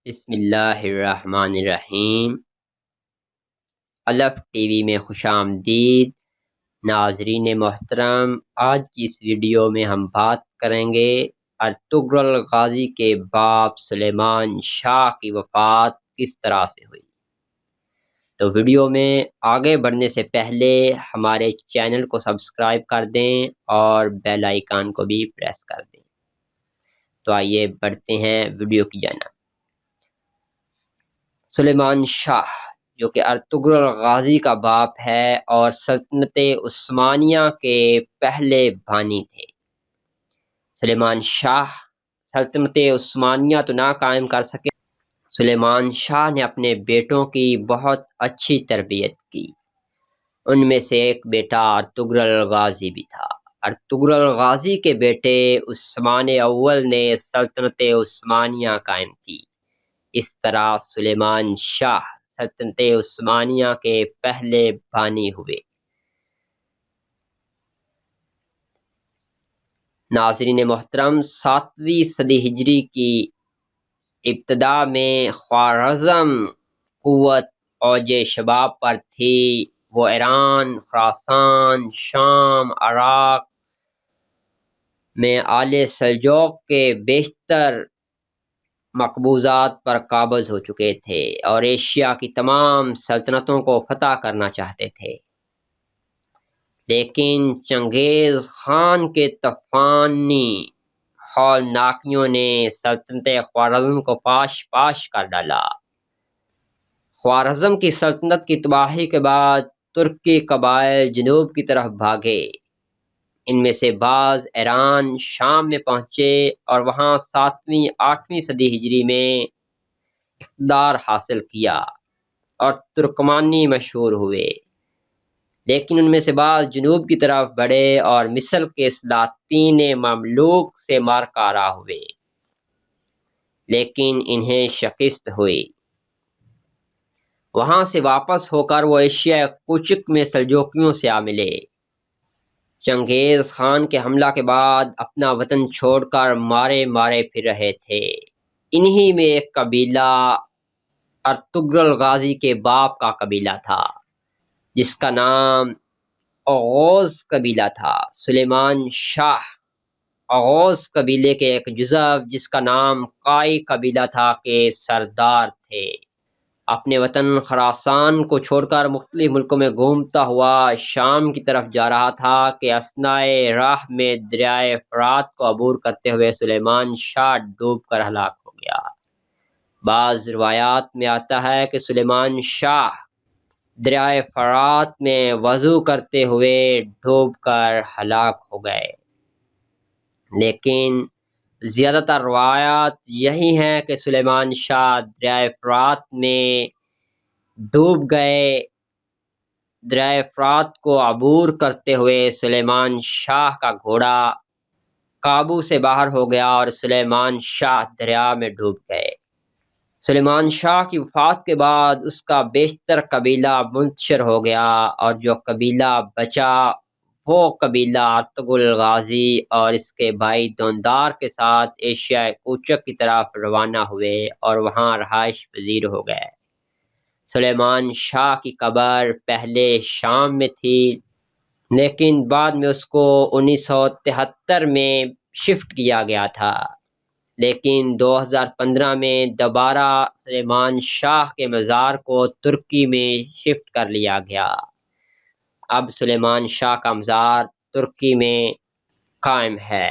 بسم اللہ الرحمن الرحیم۔ الف ٹی وی میں خوش آمدید ناظرین محترم۔ آج کی اس ویڈیو میں ہم بات کریں گے ارطغرل غازی کے باپ سلیمان شاہ کی وفات کس طرح سے ہوئی۔ تو ویڈیو میں آگے بڑھنے سے پہلے ہمارے چینل کو سبسکرائب کر دیں اور بیل آئیکن کو بھی پریس کر دیں۔ تو آئیے بڑھتے ہیں ویڈیو کی جانب۔ سلیمان شاہ جو کہ ارطغرل غازی کا باپ ہے اور سلطنت عثمانیہ کے پہلے بانی تھے۔ سلیمان شاہ سلطنت عثمانیہ تو نہ قائم کر سکے۔ سلیمان شاہ نے اپنے بیٹوں کی بہت اچھی تربیت کی۔ ان میں سے ایک بیٹا ارطغرل غازی بھی تھا۔ ارطغرل غازی کے بیٹے عثمان اول نے سلطنت عثمانیہ قائم کی۔ اس طرح سلیمان شاہ سلطنت عثمانیہ کے پہلے بانی ہوئے۔ ناظرین محترم، 7ویں صدی ہجری کی ابتدا میں خوارزم قوت اوج شباب پر تھی۔ وہ ایران، خراسان، شام، عراق میں آل سلجوق کے بیشتر مقبوضات پر قابض ہو چکے تھے اور ایشیا کی تمام سلطنتوں کو فتح کرنا چاہتے تھے، لیکن چنگیز خان کے طوفانی ہولناکیوں نے سلطنت خوارزم کو پاش کر ڈالا۔ خوارزم کی سلطنت کی تباہی کے بعد ترکی قبائل جنوب کی طرف بھاگے۔ ان میں سے بعض ایران، شام میں پہنچے اور وہاں 7ویں 8ویں صدی ہجری میں اقتدار حاصل کیا اور ترکمانی مشہور ہوئے، لیکن ان میں سے بعض جنوب کی طرف بڑھے اور مصر کے سلاطین مملوک سے مارکارا ہوئے، لیکن انہیں شکست ہوئی۔ وہاں سے واپس ہو کر وہ ایشیا کوچک میں سلجوقیوں سے آ ملے۔ چنگیز خان کے حملہ کے بعد اپنا وطن چھوڑ کر مارے پھر رہے تھے۔ انہی میں ایک قبیلہ ارطغرل غازی کے باپ کا قبیلہ تھا جس کا نام اوغوز قبیلہ تھا۔ سلیمان شاہ اوغوز قبیلے کے ایک جزو جس کا نام قائی قبیلہ تھا کے سردار تھے۔ اپنے وطن خراسان کو چھوڑ کر مختلف ملکوں میں گھومتا ہوا شام کی طرف جا رہا تھا کہ اثنائے راہ میں دریائے فرات کو عبور کرتے ہوئے سلیمان شاہ ڈوب کر ہلاک ہو گیا۔ بعض روایات میں آتا ہے کہ سلیمان شاہ دریائے فرات میں وضو کرتے ہوئے ڈوب کر ہلاک ہو گئے، لیکن زیادہ تر روایات یہی ہیں کہ سلیمان شاہ دریائے فرات میں ڈوب گئے۔ دریائے فرات کو عبور کرتے ہوئے سلیمان شاہ کا گھوڑا قابو سے باہر ہو گیا اور سلیمان شاہ دریا میں ڈوب گئے۔ سلیمان شاہ کی وفات کے بعد اس کا بیشتر قبیلہ منتشر ہو گیا اور جو قبیلہ بچا وہ قبیلہ ارطغرل غازی اور اس کے بھائی دوندار کے ساتھ ایشیا کوچک کی طرف روانہ ہوئے اور وہاں رہائش پذیر ہو گئے۔ سلیمان شاہ کی قبر پہلے شام میں تھی، لیکن بعد میں اس کو 1973 میں شفٹ کیا گیا تھا، لیکن 2015 میں دوبارہ سلیمان شاہ کے مزار کو ترکی میں شفٹ کر لیا گیا۔ اب سلیمان شاہ کا مزار ترکی میں قائم ہے۔